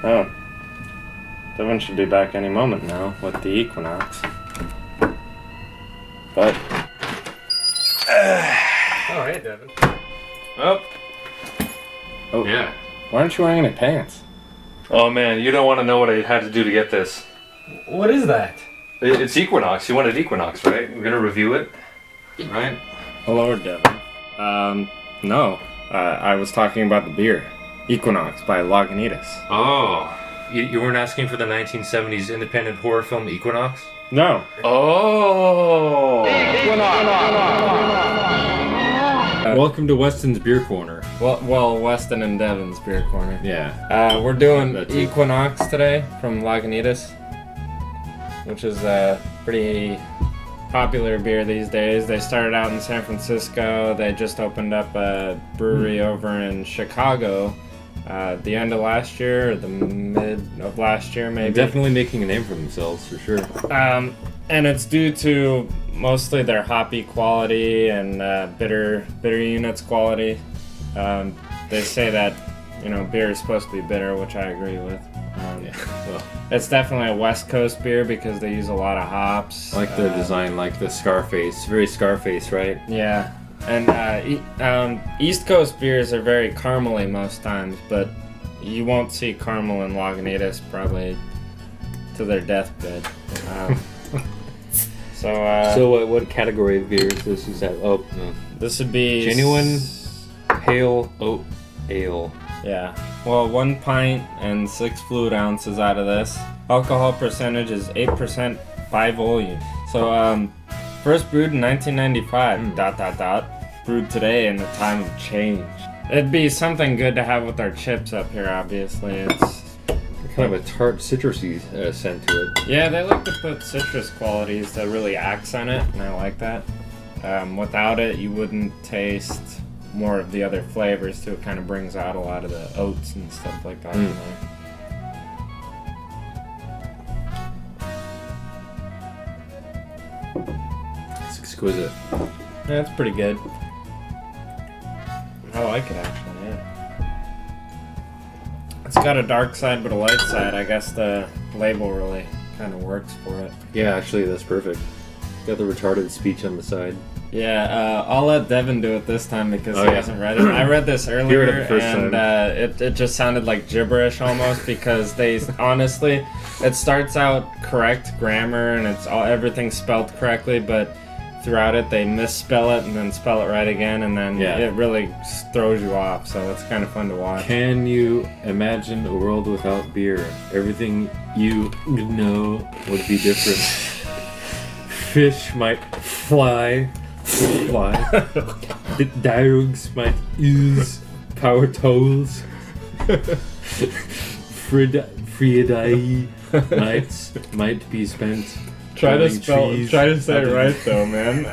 Oh. Devin should be back any moment now with the Equinox. But... Oh, hey, Devin. Oh. Yeah. Why aren't you wearing any pants? Oh, man, you don't want to know what I had to do to get this. What is that? It's Equinox. You wanted Equinox, right? We're going to review it, right? Hello, Devin. No. I was talking about the beer. Equinox by Lagunitas. Oh. You weren't asking for the 1970s independent horror film Equinox? No. Oh! Welcome to Weston's Beer Corner. Well, Weston and Devin's beer corner. Yeah. We're doing That's it. Equinox today from Lagunitas, which is a pretty popular beer these days. They started out in San Francisco. They just opened up a brewery over in Chicago the end of last year, or the mid of last year, maybe. Definitely making a name for themselves, for sure. And it's due to mostly their hoppy quality and bitter units quality. They say that, beer is supposed to be bitter, which I agree with. Well, It's definitely a West Coast beer because they use a lot of hops. I like the design, like the Scarface. Very Scarface, right? Yeah. And East Coast beers are very caramely most times, but you won't see caramel in Lagunitas probably to their deathbed. So what category of beer is this? Is that this would be genuine pale oat ale? Yeah. Well, 1 pint and 6 fluid ounces out of this. Alcohol percentage is 8% by volume. So, first brewed in 1995. ... Brewed today in a time of change. It'd be something good to have with our chips up here. Obviously, it's Kind of a tart, citrusy scent to it. yeah. They like to put citrus qualities to really accent it, and I like that. Without it, you wouldn't taste more of the other flavors too. It kind of brings out a lot of the oats and stuff like that. It's exquisite. Yeah, it's pretty good. I like it actually, yeah. It's got a dark side but a light side. I guess the label really kind of works for it. Yeah, actually, that's perfect. Got the retarded speech on the side. Yeah, I'll let Devin do it this time because Oh, he yeah. hasn't read it. I read this earlier the first and it just sounded like gibberish almost because they honestly, it starts out correct grammar and everything's spelled correctly, but throughout it they misspell it and then spell it right again, and then it really throws you off, so it's kind of fun to watch. Can you imagine a world without beer? Everything you know would be different. Fish might fly. The dogs might use power tools. Friedai might be spent. Try to say it of right though, man.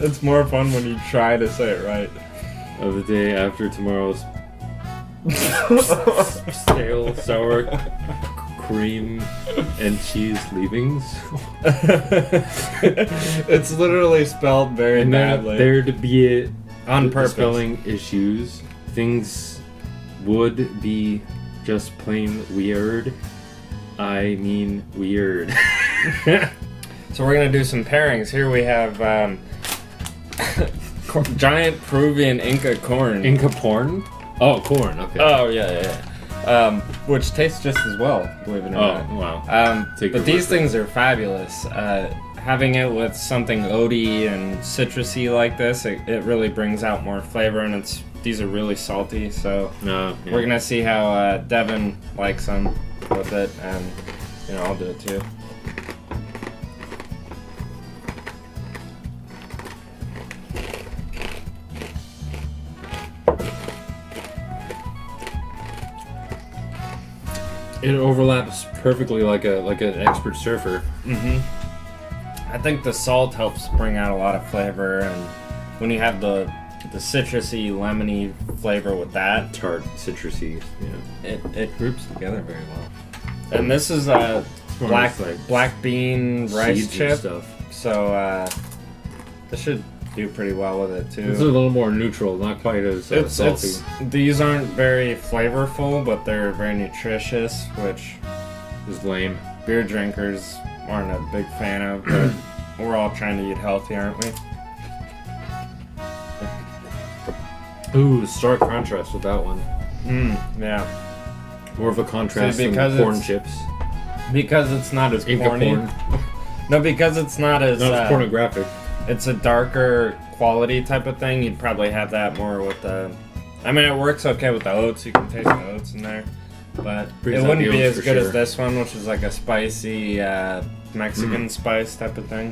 It's more fun when you try to say it right. Of the day after tomorrow's stale, sour cream and cheese leavings. It's literally spelled very And badly. there'd be On purpose. spelling issues. Things would be just plain weird. I mean weird. So we're gonna do some pairings. Here we have giant Peruvian Inca corn. Inca porn? Oh, corn. Okay. Oh yeah. Which tastes just as well, believe it or not. Wow. Take But your these word for it. things are fabulous. Having it with something oaty and citrusy like this, it really brings out more flavor, and these are really salty. So we're gonna see how Devin likes them with it, and I'll do it too. It overlaps perfectly like an expert surfer. I think the salt helps bring out a lot of flavor, and when you have the citrusy, lemony flavor with that, Tart, citrusy. Yeah. it groups together very well. And this is a black bean rice Seeds and chip, stuff. so this should do pretty well with it too. It's a little more neutral, not quite as salty. These aren't very flavorful, but they're very nutritious, which Is lame. beer drinkers aren't a big fan of, but we're all trying to eat healthy, aren't we? Ooh, stark contrast with that one. Yeah. More of a contrast than because the corn it's- chips. Because it's not as Inca corny. corn. No, because it's not as... Not as pornographic. It's a darker quality type of thing. You'd probably have that more with the... I mean, it works okay with the oats. You can taste the oats in there. But Brings it out wouldn't the be oats as for good as sure. this one, which is like a spicy Mexican spice type of thing.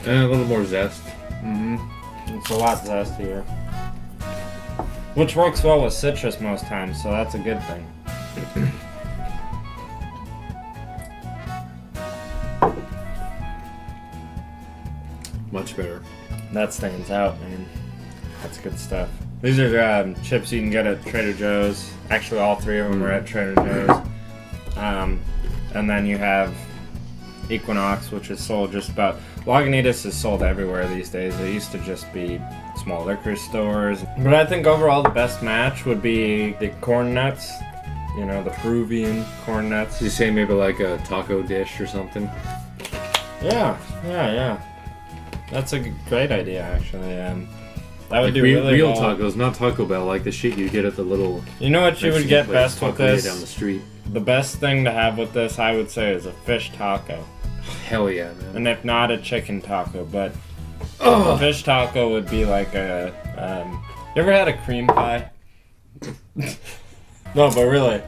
And a little more zest. It's a lot zestier. Which works well with citrus most times, so that's a good thing. Much better. That stands out, man. That's good stuff. These are chips you can get at Trader Joe's. Actually, all three of them are at Trader Joe's. And then you have Equinox, which is sold just about... Lagunitas is sold everywhere these days. It used to just be small liquor stores. But I think overall the best match would be the corn nuts. You know, the Peruvian corn nuts. Did you say maybe like a taco dish or something? Yeah. That's a great idea, actually. That would Like do real really well. tacos, not Taco Bell, like the shit you get at the little You know what you would Mexican get place, best with taqueria this? down the street. The best thing to have with this, I would say, is a fish taco. Hell yeah, man. And if not, a chicken taco. But a fish taco would be like a... you ever had a cream pie? No, but really.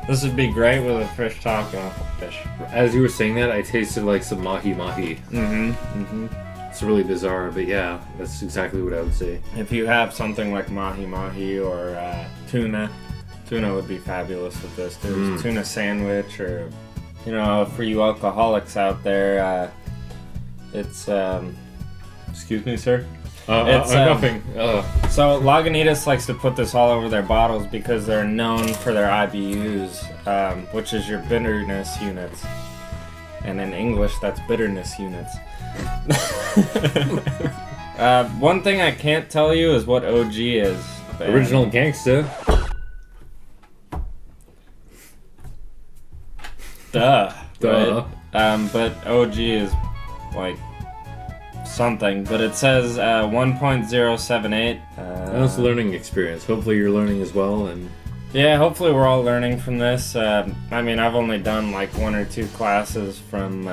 This would be great with a fish taco. Fish. As you were saying that, I tasted like some mahi-mahi. Mm-hmm. It's really bizarre, but yeah, that's exactly what I would say. If you have something like mahi-mahi or tuna would be fabulous with this too. Tuna sandwich, or you know, for you alcoholics out there, it's excuse me, sir. It's nothing. So Lagunitas likes to put this all over their bottles because they're known for their IBUs, which is your bitterness units, and in English that's bitterness units. One thing I can't tell you is what OG is. Original gangsta. Duh. Duh. Right? But OG is like something. But it says 1.078. That's a learning experience. Hopefully you're learning as well, and Yeah, hopefully we're all learning from this. I mean, I've only done like 1 or 2 classes from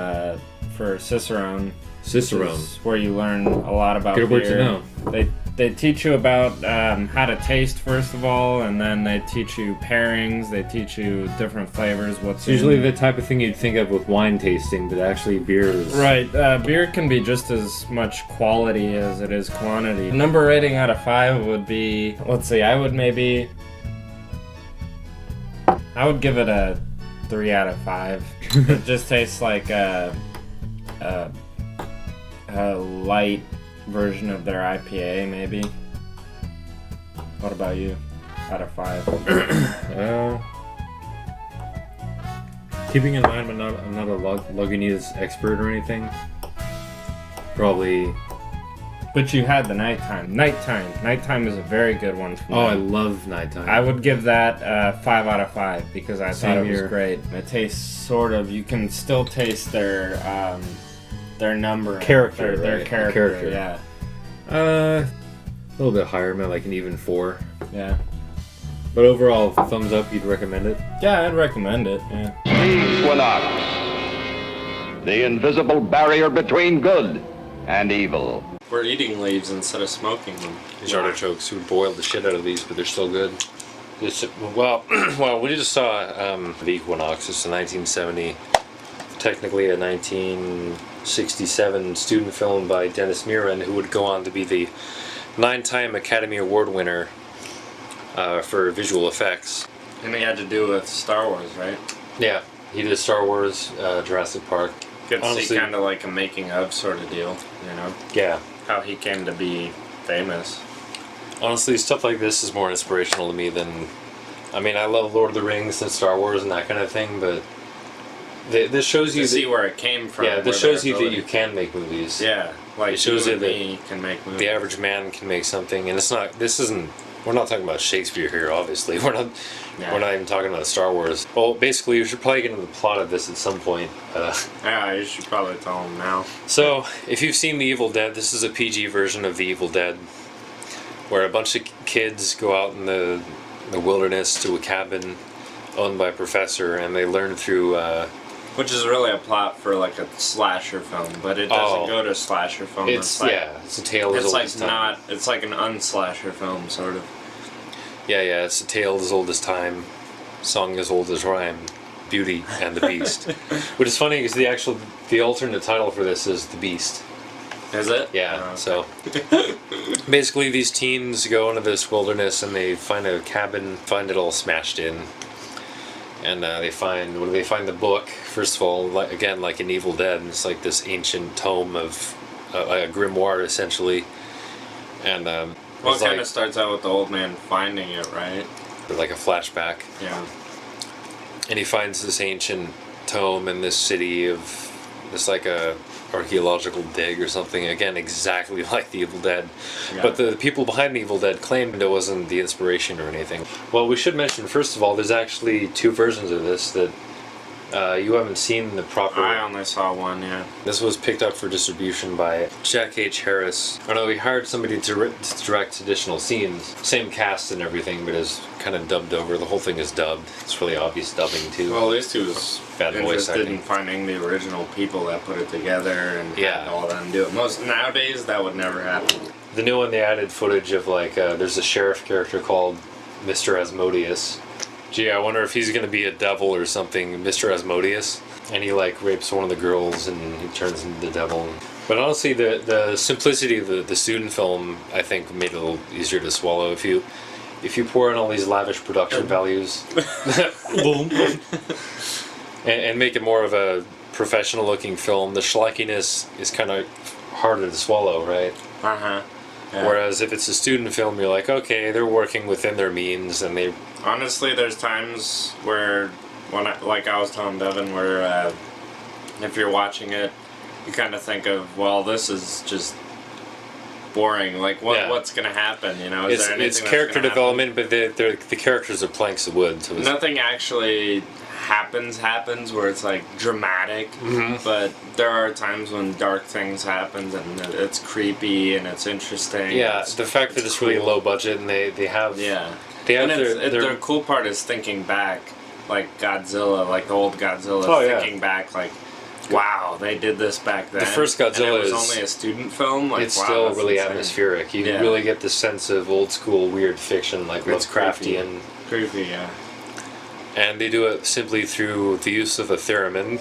for Cicerone. Cicerone. Where you learn a lot about Good beer. word to know. They teach you about how to taste first of all, and then they teach you pairings. They teach you different flavors. It's usually the type of thing you'd think of with wine tasting, but actually beer is... Right. Beer can be just as much quality as it is quantity. Number rating out of 5 would be, let's see, I would give it a 3 out of 5. It just tastes like a light version of their IPA, maybe. What about you? Out of 5. Keeping in mind I'm not a Lagunitas expert or anything. Probably... But you had the nighttime. Nighttime is a very good one for me. Oh, I love nighttime. I would give that 5 out of 5 because I thought it was here. great. It tastes sort of... You can still taste their number. Character, Their right? character, yeah. A little bit higher, man, like an even 4. Yeah. But overall, thumbs up, you'd recommend it? Yeah, I'd recommend it, yeah. Equinox, the invisible barrier between good and evil. We're eating leaves instead of smoking them. These artichokes, we boiled the shit out of these, but they're still good. Well, we just saw the Equinox. It's a 1970, technically a 1967 student film by Dennis Muren, who would go on to be the 9-time Academy Award winner for visual effects. And it had to do with Star Wars, right? Yeah, he did Star Wars, Jurassic Park. Could see Honestly- kind of like a making of sort of deal, you know? Yeah. How he came to be famous. Honestly, stuff like this is more inspirational to me than... I mean, I love Lord of the Rings and Star Wars and that kind of thing, but This shows you to see where it came from. Yeah, this shows you that you can make movies. Yeah, like it shows you that you can make movies. The average man can make something, and it's not. This isn't. We're not talking about Shakespeare here, obviously. We're not. Yeah. We're not even talking about Star Wars. Well, basically, we should probably get into the plot of this at some point. Yeah, you should probably tell them now. So, if you've seen The Evil Dead, this is a PG version of The Evil Dead, where a bunch of kids go out in the wilderness to a cabin owned by a professor, and they learn through. Which is really a plot for like a slasher film, but it doesn't go to slasher film. It's like, it's a tale as old as time. It's like an unslasher film, sort of. Yeah, it's a tale as old as time, song as old as rhyme, Beauty and the Beast. Which is funny because the alternate title for this is The Beast. Is it? Yeah, so basically these teens go into this wilderness and they find a cabin, find it all smashed in. And they find the book, first of all, like in Evil Dead, and it's like this ancient tome of a grimoire, essentially. And well, it kind of starts out with the old man finding it, right? Like a flashback. Yeah. And he finds this ancient tome in this city of this like a archaeological dig or something. Again, exactly like the Evil Dead. Yeah. But the people behind the Evil Dead claimed it wasn't the inspiration or anything. Well, we should mention, first of all, there's actually 2 versions of this that you haven't seen the proper... I only saw one, yeah. This was picked up for distribution by Jack H. Harris. I know he hired somebody to direct additional scenes. Same cast and everything, but is kind of dubbed over. The whole thing is dubbed. It's really obvious dubbing, too. Well, at least he was bad voice interested acting. in finding the original people that put it together and Yeah. had all of them do it. Nowadays, that would never happen. The new one, they added footage of, like, there's a sheriff character called Mr. Asmodeus. Gee, I wonder if he's gonna be a devil or something, Mr. Asmodeus. And he, like, rapes one of the girls and he turns into the devil. But honestly, the simplicity of the student film, I think, made it a little easier to swallow. If you pour in all these lavish production values and make it more of a professional-looking film, the schlockiness is kind of harder to swallow, right? Uh-huh. Yeah. Whereas if it's a student film, you're like, okay, they're working within their means, and they... Honestly, there's times where, like I was telling Devin, where if you're watching it, you kind of think of, well, this is just boring. Like, what's going to happen? You know, is there anything it's that's character gonna development, but the characters are planks of wood. So nothing actually happens where it's like dramatic, but there are times when dark things happen and it's creepy and it's interesting. Yeah, the fact that it's really low budget and they have the cool part is thinking back, like Godzilla, like the old Godzilla, thinking back like, wow, they did this back then. The first Godzilla was only a student film. Like, it's wow, still really insane. atmospheric. You really get the sense of old school weird fiction, like Lovecraftian. Creepy, yeah. And they do it simply through the use of a theremin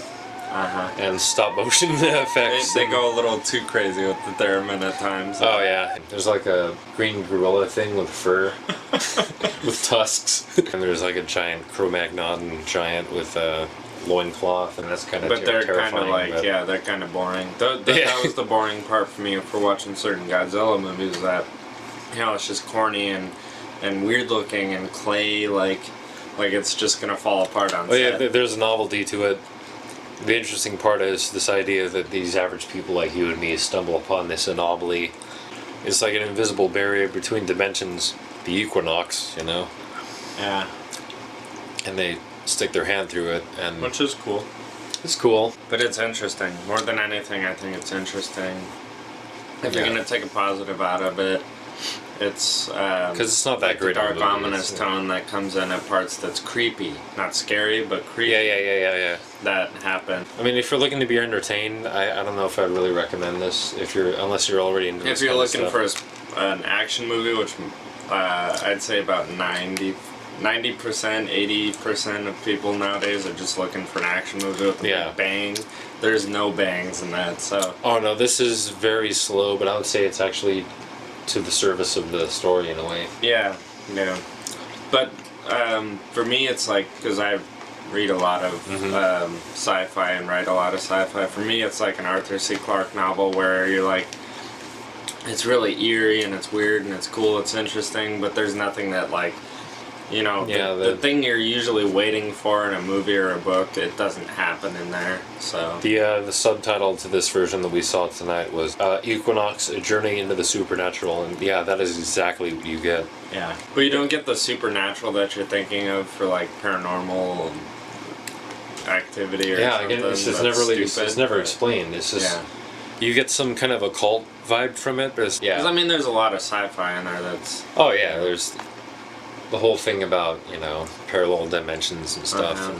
and stop motion effects. They go a little too crazy with the theremin at times. Oh yeah, there's like a green gorilla thing with fur, with tusks, and there's like a giant Cro-Magnon giant with a loincloth, and that's kind of But they're terrifying. kind of like, they're kind of boring. That was the boring part for me for watching certain Godzilla movies, that, you know, it's just corny and weird looking and clay, like it's just gonna fall apart on set. Yeah, there's a novelty to it. The interesting part is this idea that these average people like you and me stumble upon this anomaly. It's like an invisible barrier between dimensions, the Equinox, you know? Yeah. And they stick their hand through it, and which is cool. It's cool. But it's interesting. More than anything, I think it's interesting. If you're gonna take a positive out of it, it's because it's not that like great. The dark, ominous tone that comes in at parts that's creepy, not scary, but creepy. Yeah. That happened. I mean, if you're looking to be entertained, I don't know if I'd really recommend this. Unless you're already into this. If you're looking for an action movie, which I'd say about 90%, 80% of people nowadays are just looking for an action movie with a big bang. There's no bangs in that, so. Oh no, this is very slow, but I would say it's actually to the service of the story in a way. Yeah. But for me, it's like, because I read a lot of sci-fi and write a lot of sci-fi, for me it's like an Arthur C. Clarke novel where you're like, it's really eerie and it's weird and it's cool, it's interesting, but there's nothing that, like, You know, the thing you're usually waiting for in a movie or a book, it doesn't happen in there. So the subtitle to this version that we saw tonight was Equinox: A Journey into the Supernatural, and yeah, that is exactly what you get. yeah, but you don't get the supernatural that you're thinking of for like paranormal activity or something. Again, it's just never really, it's never explained. It's just you get some kind of occult vibe from it, but Because I mean, there's a lot of sci-fi in there that's. Oh yeah, there's the whole thing about, you know, parallel dimensions and stuff. And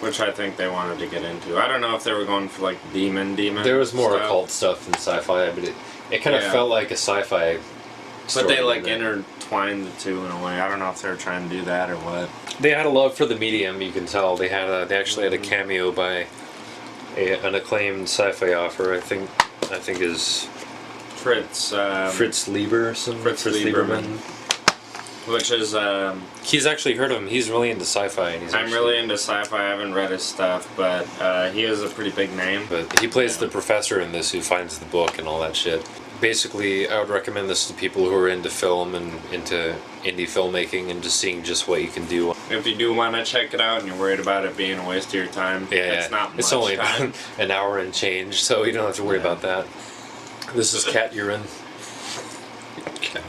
which I think they wanted to get into. I don't know if they were going for like demon. There was more stuff. occult stuff than sci-fi, but it kind of felt like a sci-fi story. But they like intertwined the two in a way. I don't know if they were trying to do that or what. They had a love for the medium, you can tell. They actually had a cameo by an acclaimed sci-fi author, I think is Fritz Lieberman. Fritz Lieberman. Which is he's actually heard of him. He's really into sci-fi, and I'm really into sci-fi. I haven't read his stuff, but he is a pretty big name. But he plays the professor in this who finds the book and all that shit. Basically, I would recommend this to people who are into film and into indie filmmaking and just seeing just what you can do. If you do want to check it out and you're worried about it being a waste of your time, it's not much It's only time. an hour and change, so you don't have to worry about that. This is cat urine. Okay.